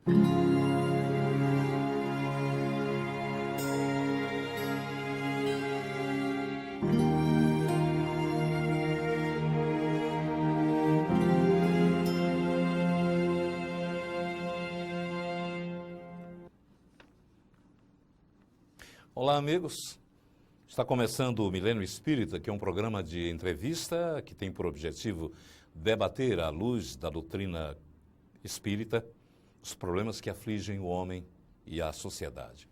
Olá, amigos. Está começando o Milênio Espírita, que é um programa de entrevista que tem por objetivo debater, à luz da doutrina espírita, os problemas que afligem o homem e a sociedade.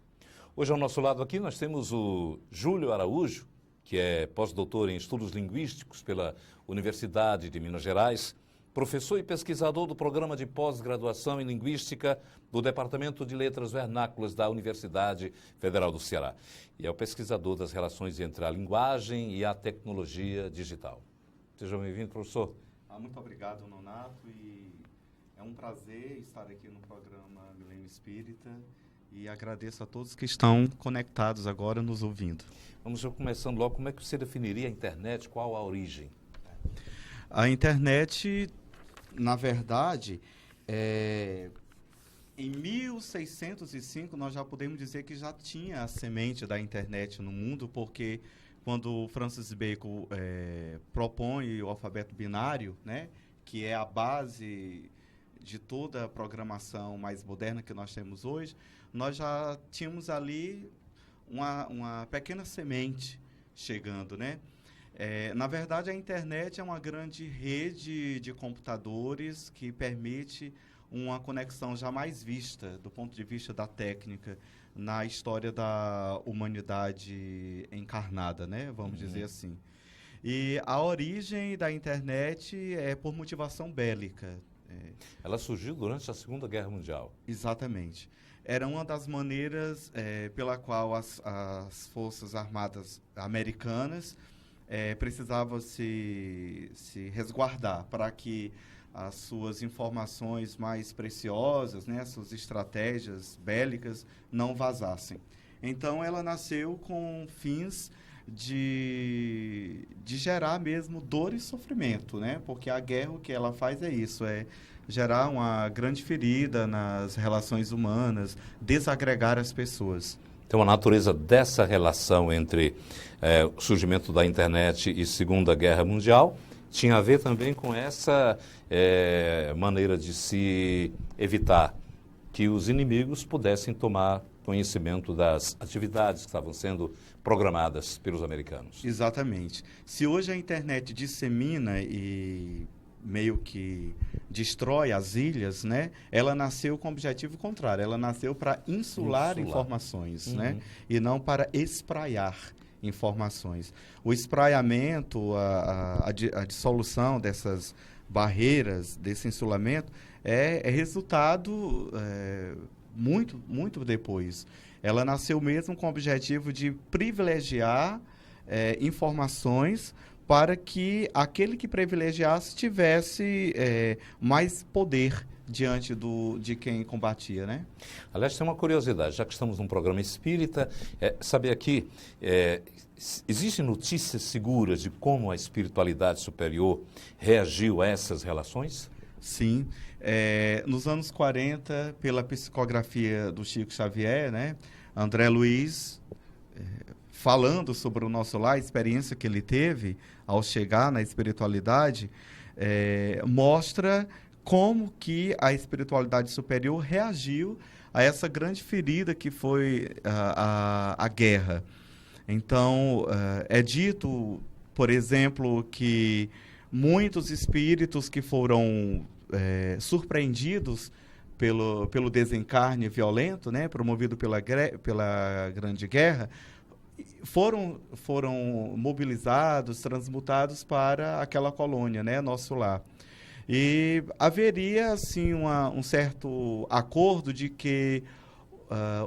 Hoje, ao nosso lado aqui, nós temos o Júlio Araújo, que é pós-doutor em Estudos Linguísticos pela Universidade de Minas Gerais, professor e pesquisador do Programa de Pós-Graduação em Linguística do Departamento de Letras Vernáculas da Universidade Federal do Ceará. E é o pesquisador das relações entre a linguagem e a tecnologia digital. Seja bem-vindo, professor. Muito obrigado, Nonato, e é um prazer estar aqui no programa Milênio Espírita e agradeço a todos que estão conectados agora nos ouvindo. Vamos começando logo, como é que você definiria a internet, qual a origem? A internet, na verdade, em 1605 nós já podemos dizer que já tinha a semente da internet no mundo, porque quando Francis Bacon propõe o alfabeto binário, né, que é a base de toda a programação mais moderna que nós temos hoje, nós já tínhamos ali uma pequena semente chegando, né? Na verdade, a internet é uma grande rede de computadores que permite uma conexão jamais vista, do ponto de vista da técnica, na história da humanidade encarnada, né? Vamos dizer assim. E a origem da internet é por motivação bélica. Ela surgiu durante a Segunda Guerra Mundial. Exatamente. Era uma das maneiras pela qual as Forças Armadas americanas precisavam se resguardar para que as suas informações mais preciosas, né, as suas estratégias bélicas não vazassem. Então, ela nasceu com fins de gerar mesmo dor e sofrimento, né? Porque a guerra, o que ela faz é isso, é gerar uma grande ferida nas relações humanas, desagregar as pessoas. Então, a natureza dessa relação entre o surgimento da internet e Segunda Guerra Mundial tinha a ver também com essa maneira de se evitar que os inimigos pudessem tomar conhecimento das atividades que estavam sendo programadas pelos americanos. Exatamente. Se hoje a internet dissemina e meio que destrói as ilhas, né? Ela nasceu com o objetivo contrário. Ela nasceu para insular informações, né? E não para espraiar informações. O espraiamento, a dissolução dessas barreiras, desse insulamento, é resultado muito, muito depois. Ela nasceu mesmo com o objetivo de privilegiar informações para que aquele que privilegiasse tivesse mais poder diante de quem combatia, né? Aliás, tem uma curiosidade, já que estamos num programa espírita, saber aqui, existem notícias seguras de como a espiritualidade superior reagiu a essas relações? Sim. Nos anos 40, pela psicografia do Chico Xavier, né, André Luiz, falando sobre o nosso lar, a experiência que ele teve ao chegar na espiritualidade, mostra como que a espiritualidade superior reagiu a essa grande ferida que foi a guerra. Então, é dito, por exemplo, que muitos espíritos que foram surpreendidos pelo desencarne violento, né, promovido pela Grande Guerra, foram mobilizados, transmutados para aquela colônia, né, nosso lar. E haveria, assim, um certo acordo de que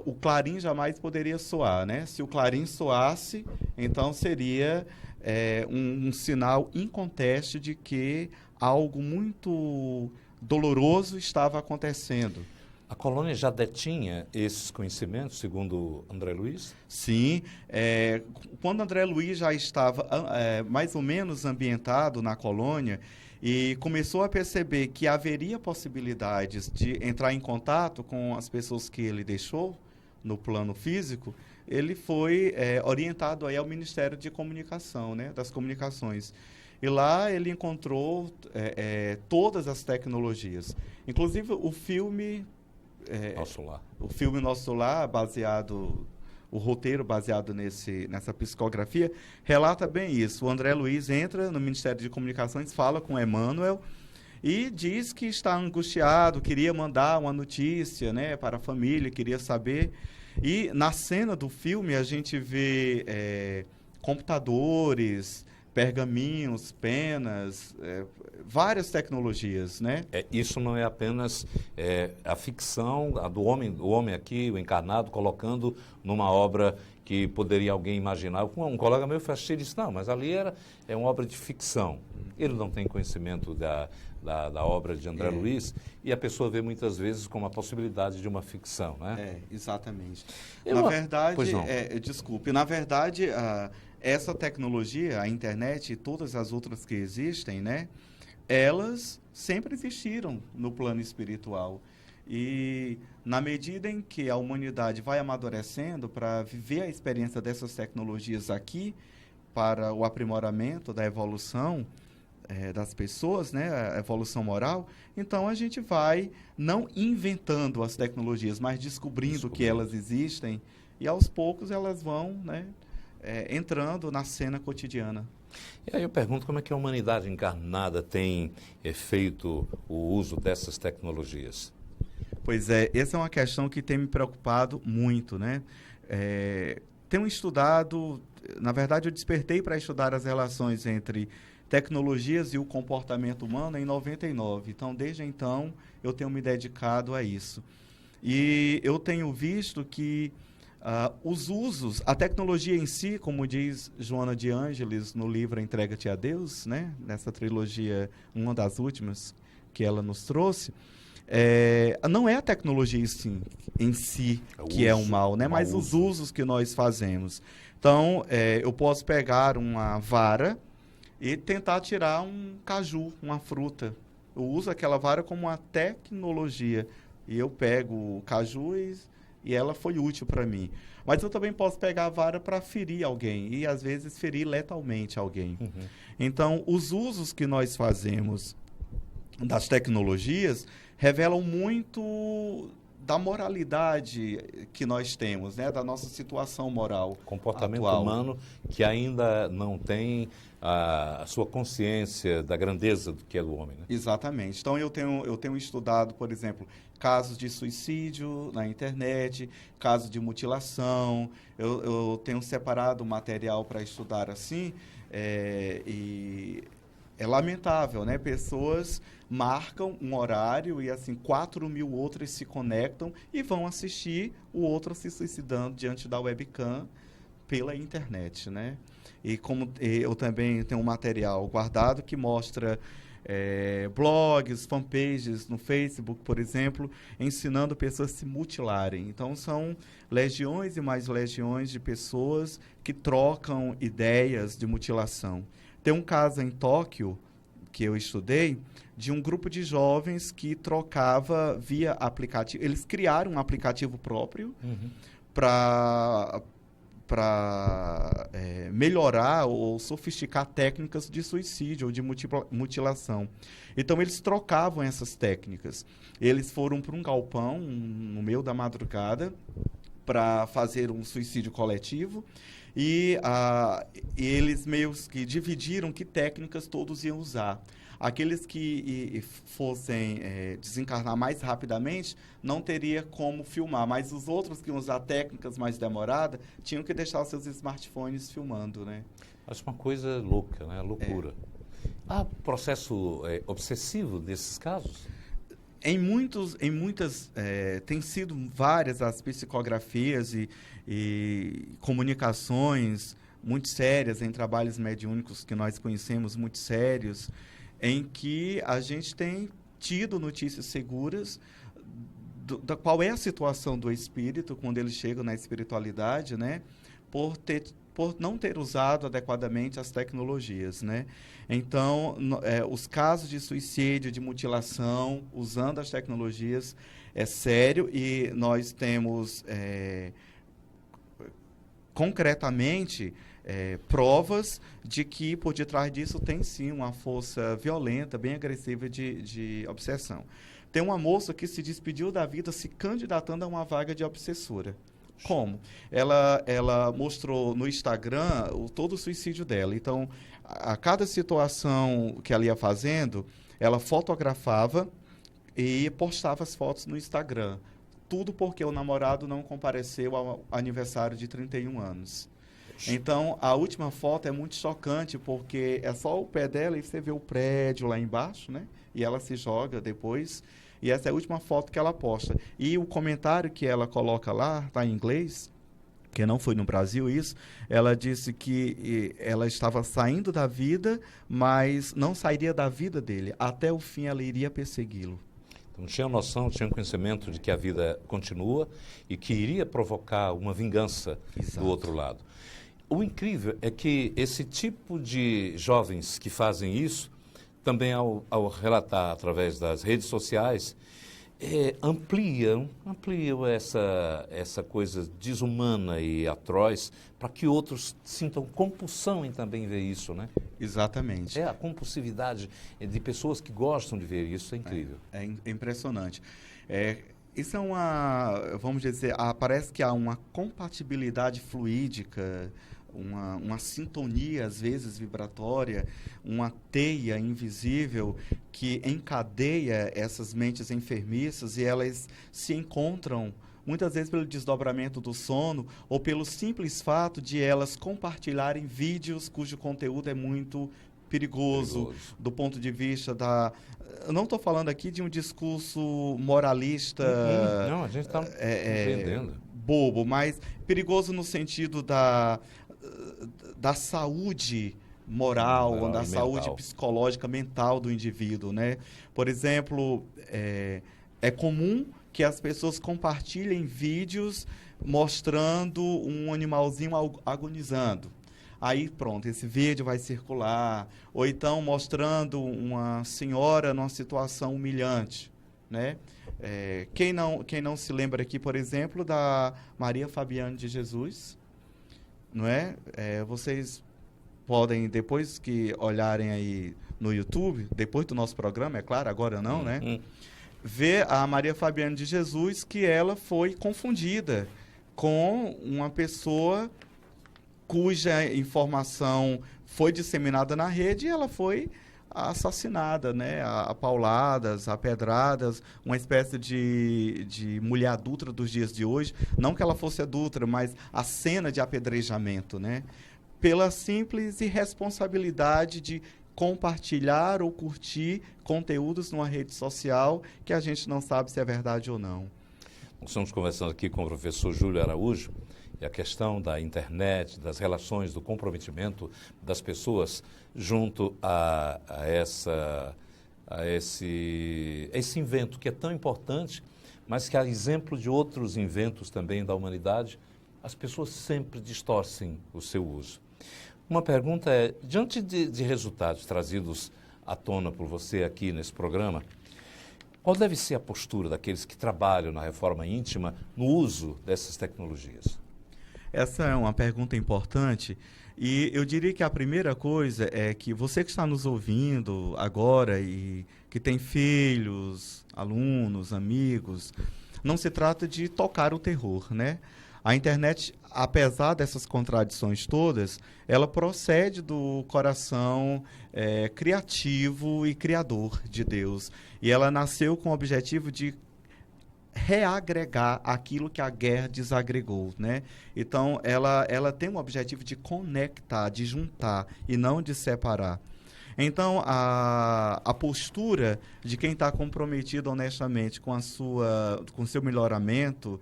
o clarim jamais poderia soar, né? Se o clarim soasse, então seria um sinal inconteste de que algo muito doloroso estava acontecendo. A colônia já detinha esses conhecimentos, segundo André Luiz? Sim. Quando André Luiz já estava mais ou menos ambientado na colônia, e começou a perceber que haveria possibilidades de entrar em contato com as pessoas que ele deixou no plano físico, ele foi orientado aí ao Ministério de Comunicação, né, das Comunicações. E lá ele encontrou todas as tecnologias. Inclusive o filme... Nosso Lar. O filme Nosso Lar, o roteiro baseado nessa psicografia, relata bem isso. O André Luiz entra no Ministério de Comunicações, fala com Emmanuel e diz que está angustiado, queria mandar uma notícia, né, para a família, queria saber. E na cena do filme a gente vê computadores, pergaminhos, penas, várias tecnologias, né? Isso não é apenas a ficção do homem aqui, o encarnado, colocando numa obra que poderia alguém imaginar. Um colega meu foi assistir e disse, não, mas ali é uma obra de ficção. Ele não tem conhecimento da obra de André Luiz, e a pessoa vê muitas vezes como a possibilidade de uma ficção, né? Exatamente. Na verdade, desculpe, na verdade, essa tecnologia, a internet e todas as outras que existem, né, elas sempre existiram no plano espiritual. E na medida em que a humanidade vai amadurecendo para viver a experiência dessas tecnologias aqui, para o aprimoramento da evolução das pessoas, né, a evolução moral, então a gente vai não inventando as tecnologias, mas descobrindo que elas existem, e aos poucos elas vão, né, entrando na cena cotidiana. E aí eu pergunto como é que a humanidade encarnada tem feito o uso dessas tecnologias? Pois é, essa é uma questão que tem me preocupado muito, né? Tenho estudado, na verdade eu despertei para estudar as relações entre tecnologias e o comportamento humano em 99. Então, desde então, eu tenho me dedicado a isso. E eu tenho visto que os usos, a tecnologia em si, como diz Joana de Ângeles no livro Entrega-te a Deus, né? Nessa trilogia, uma das últimas que ela nos trouxe, não é a tecnologia em si que é o mal, né? Mas os usos que nós fazemos. Então, eu posso pegar uma vara e tentar tirar um caju, uma fruta. Eu uso aquela vara como uma tecnologia. E eu pego o caju e ela foi útil para mim. Mas eu também posso pegar a vara para ferir alguém. E, às vezes, ferir letalmente alguém. Uhum. Então, os usos que nós fazemos das tecnologias revelam muito da moralidade que nós temos, né? Da nossa situação moral comportamento atual. Humano que ainda não tem a sua consciência da grandeza do que é do homem, né? Exatamente. Então, eu tenho estudado, por exemplo, casos de suicídio na internet, casos de mutilação. Eu tenho separado material para estudar assim, e é lamentável, né? Pessoas marcam um horário e, assim, 4.000 outras se conectam e vão assistir o outro se suicidando diante da webcam pela internet, né? E como eu também tenho um material guardado que mostra blogs, fanpages no Facebook, por exemplo, ensinando pessoas a se mutilarem. Então, são legiões e mais legiões de pessoas que trocam ideias de mutilação. Tem um caso em Tóquio, que eu estudei, de um grupo de jovens que trocava via aplicativo. Eles criaram um aplicativo próprio para melhorar ou sofisticar técnicas de suicídio ou de mutilação. Então, eles trocavam essas técnicas. Eles foram para um galpão no meio da madrugada para fazer um suicídio coletivo e eles meio que dividiram que técnicas todos iam usar. Aqueles que fossem desencarnar mais rapidamente não teria como filmar, mas os outros que iam usar técnicas mais demoradas tinham que deixar os seus smartphones filmando, né? Acho uma coisa louca, né? Loucura. Há processo obsessivo desses casos? Em muitas, tem sido várias as psicografias e comunicações muito sérias em trabalhos mediúnicos que nós conhecemos, muito sérios, em que a gente tem tido notícias seguras da qual é a situação do espírito quando ele chega na espiritualidade, né? Por ter por não ter usado adequadamente as tecnologias, né? Então, os casos de suicídio, de mutilação, usando as tecnologias, é sério, e nós temos, concretamente, provas de que, por detrás disso, tem sim uma força violenta, bem agressiva de obsessão. Tem uma moça que se despediu da vida se candidatando a uma vaga de obsessora. Como? Ela mostrou no Instagram todo o suicídio dela. Então, a cada situação que ela ia fazendo, ela fotografava e postava as fotos no Instagram. Tudo porque o namorado não compareceu ao aniversário de 31 anos. Então, a última foto é muito chocante, porque é só o pé dela e você vê o prédio lá embaixo, né? E ela se joga depois. E essa é a última foto que ela posta. E o comentário que ela coloca lá, está em inglês, porque não foi no Brasil isso, ela disse que ela estava saindo da vida, mas não sairia da vida dele. Até o fim ela iria persegui-lo. Então tinha noção, tinha conhecimento de que a vida continua e que iria provocar uma vingança do outro lado. O incrível é que esse tipo de jovens que fazem isso, também ao relatar através das redes sociais, ampliam essa coisa desumana e atroz para que outros sintam compulsão em também ver isso, né? Exatamente. A compulsividade de pessoas que gostam de ver isso, é incrível. É impressionante. Isso é vamos dizer, parece que há uma compatibilidade fluídica, uma sintonia, às vezes, vibratória, uma teia invisível que encadeia essas mentes enfermiças e elas se encontram, muitas vezes pelo desdobramento do sono ou pelo simples fato de elas compartilharem vídeos cujo conteúdo é muito perigoso do ponto de vista da... Eu não estou falando aqui de um discurso moralista... Não, a gente está entendendo. Bobo, mas perigoso no sentido da saúde moral, da saúde psicológica, mental do indivíduo, né? Por exemplo, é comum que as pessoas compartilhem vídeos mostrando um animalzinho agonizando. Aí, pronto, esse vídeo vai circular. Ou então mostrando uma senhora numa situação humilhante, né? Quem não se lembra aqui, por exemplo, da Maria Fabiane de Jesus, não é? Vocês podem, depois que olharem aí no YouTube, depois do nosso programa, é claro, agora não, né? Ver a Maria Fabiane de Jesus, que ela foi confundida com uma pessoa cuja informação foi disseminada na rede e ela foi assassinada, né? A pauladas, a pedradas, uma espécie de mulher adulta dos dias de hoje. Não que ela fosse adulta, mas a cena de apedrejamento, né? Pela simples irresponsabilidade de compartilhar ou curtir conteúdos numa rede social que a gente não sabe se é verdade ou não. Nós estamos conversando aqui com o professor Júlio Araújo e a questão da internet, das relações, do comprometimento das pessoas junto a esse invento que é tão importante, mas que, a exemplo de outros inventos também da humanidade, as pessoas sempre distorcem o seu uso. Uma pergunta é, diante de resultados trazidos à tona por você aqui nesse programa, qual deve ser a postura daqueles que trabalham na reforma íntima no uso dessas tecnologias? Essa é uma pergunta importante e eu diria que a primeira coisa é que você que está nos ouvindo agora e que tem filhos, alunos, amigos, não se trata de tocar o terror, né? A internet, apesar dessas contradições todas, ela procede do coração criativo e criador de Deus. E ela nasceu com o objetivo de reagregar aquilo que a guerra desagregou, né? Então, ela tem um objetivo de conectar, de juntar e não de separar. Então, a postura de quem está comprometido honestamente com o seu melhoramento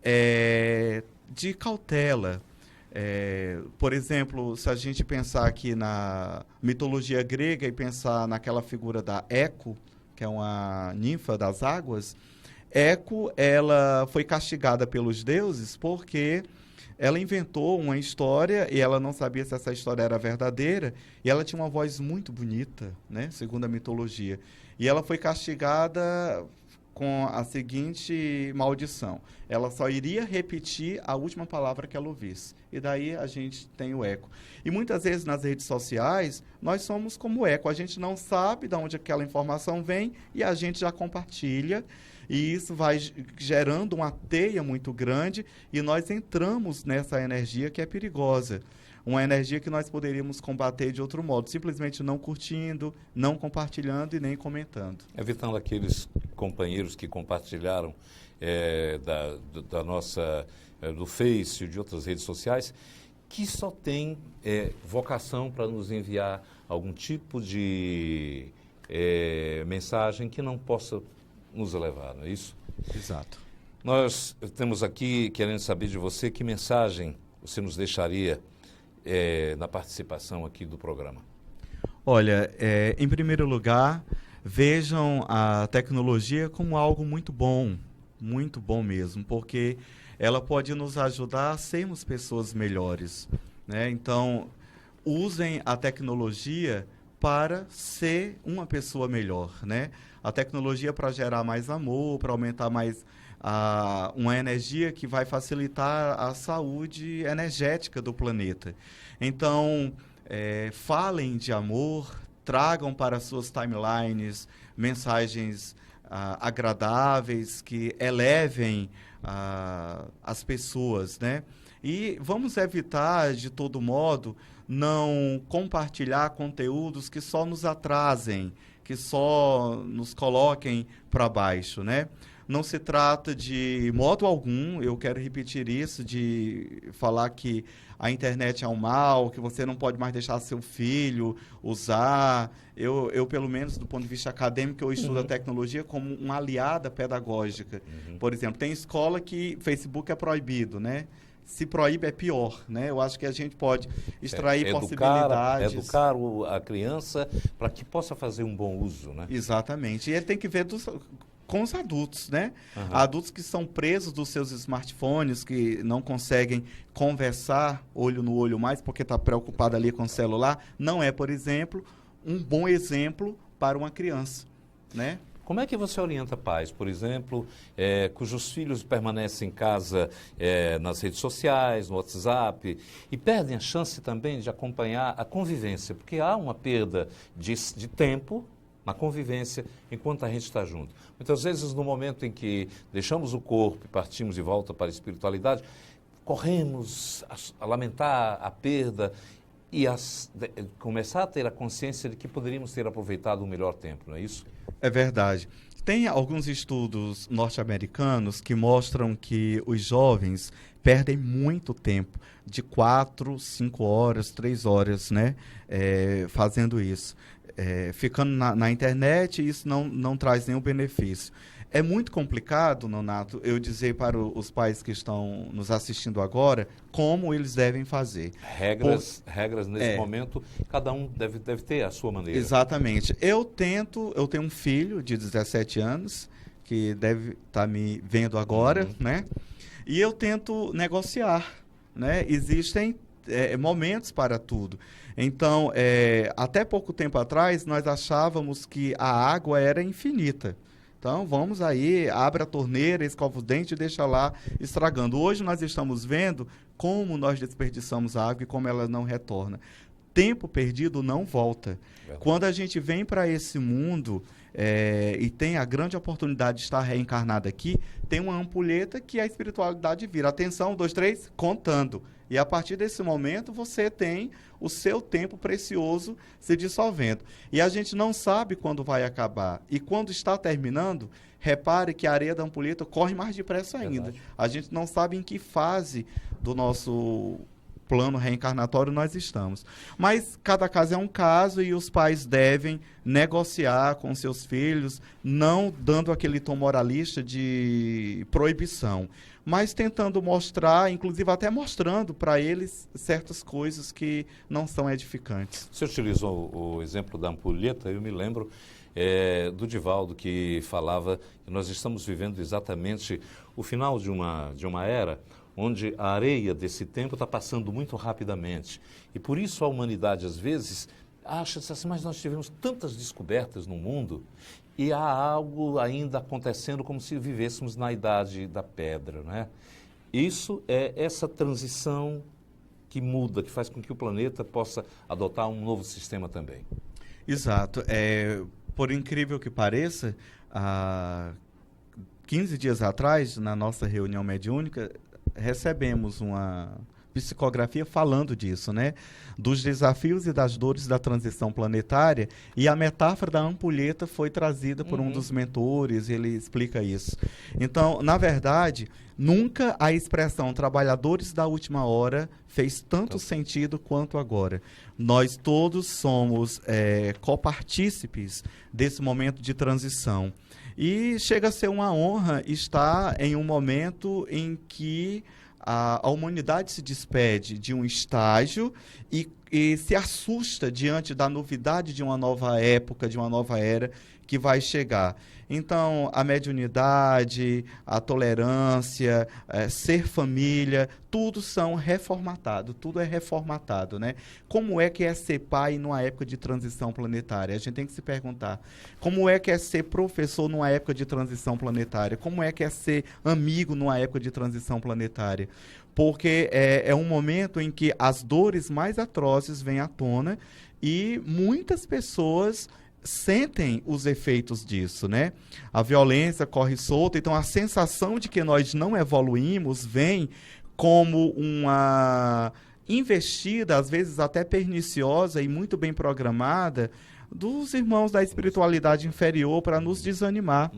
é de cautela. Por exemplo, se a gente pensar aqui na mitologia grega e pensar naquela figura da Eco, que é uma ninfa das águas, Eco, ela foi castigada pelos deuses porque ela inventou uma história e ela não sabia se essa história era verdadeira, e ela tinha uma voz muito bonita, né, segundo a mitologia. E ela foi castigada com a seguinte maldição: ela só iria repetir a última palavra que ela ouvisse. E daí a gente tem o eco. E muitas vezes nas redes sociais, nós somos como o eco. A gente não sabe de onde aquela informação vem e a gente já compartilha. E isso vai gerando uma teia muito grande e nós entramos nessa energia que é perigosa. Uma energia que nós poderíamos combater de outro modo, simplesmente não curtindo, não compartilhando e nem comentando. Evitando aqueles companheiros que compartilharam da nossa, do Face e de outras redes sociais, que só tem vocação para nos enviar algum tipo de mensagem que não possa nos elevar, não é isso? Exato. Nós temos aqui, querendo saber de você, que mensagem você nos deixaria na participação aqui do programa? Olha, em primeiro lugar, vejam a tecnologia como algo muito bom mesmo, porque ela pode nos ajudar a sermos pessoas melhores, né? Então, usem a tecnologia para ser uma pessoa melhor, né? A tecnologia para gerar mais amor, para aumentar mais uma energia que vai facilitar a saúde energética do planeta. Então, falem de amor, tragam para suas timelines mensagens agradáveis que elevem as pessoas, né? E vamos evitar, de todo modo, não compartilhar conteúdos que só nos atrasem, que só nos coloquem para baixo, né? Não se trata de modo algum, eu quero repetir isso, de falar que a internet é um mal, que você não pode mais deixar seu filho usar. Eu pelo menos, do ponto de vista acadêmico, eu estudo a tecnologia como uma aliada pedagógica. Por exemplo, tem escola que Facebook é proibido, né? Se proíbe é pior, né? Eu acho que a gente pode extrair possibilidades. Educar a criança para que possa fazer um bom uso, né? Exatamente. E ele tem que ver com os adultos, né? Adultos que são presos dos seus smartphones, que não conseguem conversar olho no olho mais porque está preocupado ali com o celular, não é, por exemplo, um bom exemplo para uma criança, né? Como é que você orienta pais, por exemplo, cujos filhos permanecem em casa nas redes sociais, no WhatsApp, e perdem a chance também de acompanhar a convivência, porque há uma perda de tempo na convivência enquanto a gente está junto. Muitas vezes, no momento em que deixamos o corpo e partimos de volta para a espiritualidade, corremos a lamentar a perda e começar a ter a consciência de que poderíamos ter aproveitado um melhor tempo, não é isso? É verdade. Tem alguns estudos norte-americanos que mostram que os jovens perdem muito tempo, de 4, 5 horas, 3 horas, né, fazendo isso. Ficando na internet, isso não traz nenhum benefício. É muito complicado, Nonato, eu dizer para os pais que estão nos assistindo agora como eles devem fazer. Regras nesse momento, cada um deve ter a sua maneira. Exatamente. Eu tenho um filho de 17 anos, que deve estar me vendo agora, né? E eu tento negociar, né? Existem momentos para tudo. Então, até pouco tempo atrás, nós achávamos que a água era infinita. Então, vamos aí, abre a torneira, escova os dentes e deixa lá estragando. Hoje nós estamos vendo como nós desperdiçamos a água e como ela não retorna. Tempo perdido não volta. Verdade. Quando a gente vem para esse mundo e tem a grande oportunidade de estar reencarnado aqui, tem uma ampulheta que a espiritualidade vira. Atenção, 1, 2, 3, contando. E a partir desse momento você tem o seu tempo precioso se dissolvendo. E a gente não sabe quando vai acabar. E quando está terminando, repare que a areia da ampulheta corre mais depressa ainda. Verdade. A gente não sabe em que fase do nosso plano reencarnatório nós estamos. Mas cada caso é um caso e os pais devem negociar com seus filhos, não dando aquele tom moralista de proibição, mas tentando mostrar, inclusive até mostrando para eles certas coisas que não são edificantes. Você utilizou o exemplo da ampulheta, eu me lembro do Divaldo, que falava que nós estamos vivendo exatamente o final de uma era onde a areia desse tempo está passando muito rapidamente. E por isso a humanidade, às vezes, acha-se assim, mas nós tivemos tantas descobertas no mundo e há algo ainda acontecendo como se vivêssemos na idade da pedra, né? Isso é essa transição que muda, que faz com que o planeta possa adotar um novo sistema também. Exato. Por incrível que pareça, há 15 dias atrás, na nossa reunião mediúnica, recebemos uma psicografia falando disso, né? Dos desafios e das dores da transição planetária, e a metáfora da ampulheta foi trazida por um dos mentores, ele explica isso. Então, na verdade, nunca a expressão trabalhadores da última hora fez tanto sentido quanto agora. Nós todos somos copartícipes desse momento de transição. E chega a ser uma honra estar em um momento em que a humanidade se despede de um estágio e se assusta diante da novidade de uma nova época, de uma nova era que vai chegar. Então, a mediunidade, a tolerância, ser família, tudo são reformatados, tudo é reformatado, né? Como é que é ser pai numa época de transição planetária? A gente tem que se perguntar. Como é que é ser professor numa época de transição planetária? Como é que é ser amigo numa época de transição planetária? Porque é um momento em que as dores mais atrozes vêm à tona e muitas pessoas sentem os efeitos disso, né? A violência corre solta, então a sensação de que nós não evoluímos vem como uma investida, às vezes até perniciosa e muito bem programada, dos irmãos da espiritualidade inferior para nos desanimar.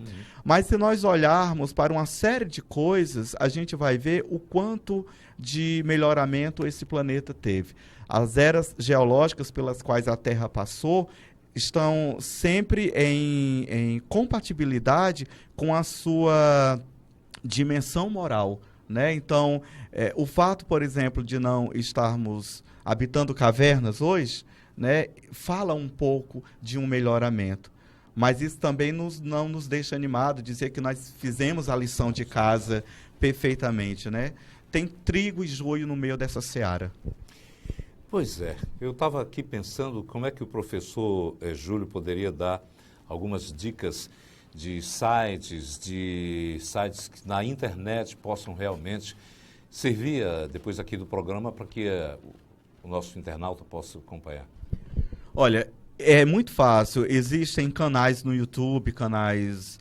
Mas se nós olharmos para uma série de coisas, a gente vai ver o quanto de melhoramento esse planeta teve. As eras geológicas pelas quais a Terra passou estão sempre em compatibilidade com a sua dimensão moral, né? Então, o fato, por exemplo, de não estarmos habitando cavernas hoje, né, fala um pouco de um melhoramento. Mas isso também não nos deixa animados, dizer que nós fizemos a lição de casa perfeitamente, né? Tem trigo e joio no meio dessa seara. Pois é, eu estava aqui pensando como é que o professor Júlio poderia dar algumas dicas de sites que na internet possam realmente servir, depois aqui do programa, para que o nosso internauta possa acompanhar. Olha, é muito fácil. Existem canais no YouTube, canais...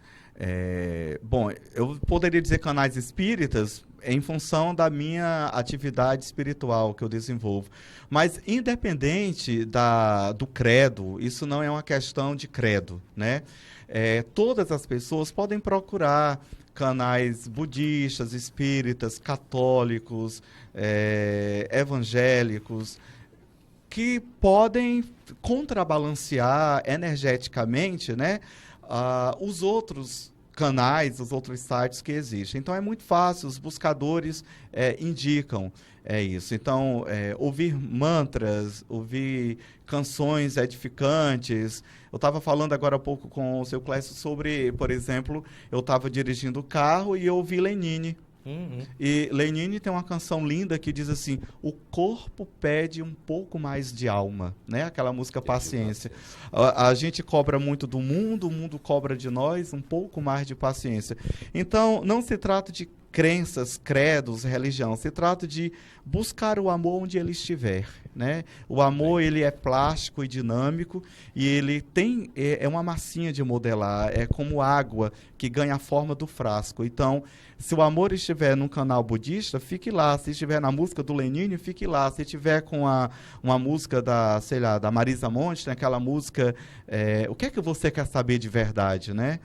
bom, eu poderia dizer canais espíritas em função da minha atividade espiritual que eu desenvolvo. Mas, independente do credo, isso não é uma questão de credo, né? Todas as pessoas podem procurar canais budistas, espíritas, católicos, evangélicos, que podem contrabalancear energeticamente, né, os outros canais, os outros sites que existem. Então é muito fácil, os buscadores indicam isso. Então, ouvir mantras, ouvir canções edificantes. Eu estava falando agora há pouco com o seu Clécio sobre, por exemplo, eu estava dirigindo o carro e eu ouvi Lenine. E Lenine tem uma canção linda que diz assim: o corpo pede um pouco mais de alma, né? Aquela música Paciência. A gente cobra muito do mundo, o mundo cobra de nós um pouco mais de paciência. Então, não se trata de crenças, credos, religião, se trata de buscar o amor onde ele estiver, né? O amor, ele é plástico e dinâmico e ele tem uma massinha de modelar, é como água que ganha a forma do frasco. Então, se o amor estiver num canal budista, fique lá. Se estiver na música do Lenine, fique lá. Se estiver com uma música da Marisa Monte, né, aquela música, o que é que você quer saber de verdade, né?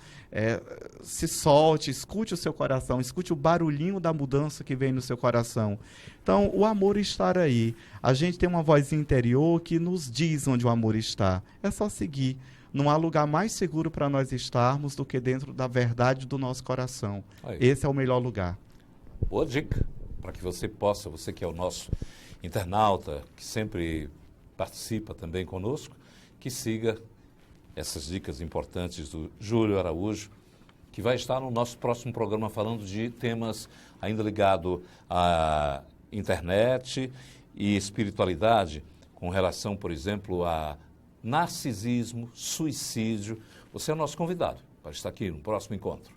Se solte, escute o seu coração, escute o barulhinho da mudança que vem no seu coração. Então, o amor está aí. A gente tem uma vozinha interior que nos diz onde o amor está. É só seguir. Não há lugar mais seguro para nós estarmos do que dentro da verdade do nosso coração. Aí. Esse é o melhor lugar. Boa dica, para que você possa, você que é o nosso internauta, que sempre participa também conosco, que siga essas dicas importantes do Júlio Araújo, que vai estar no nosso próximo programa falando de temas ainda ligados à internet e espiritualidade, com relação, por exemplo, a narcisismo, suicídio. Você é o nosso convidado para estar aqui no próximo encontro.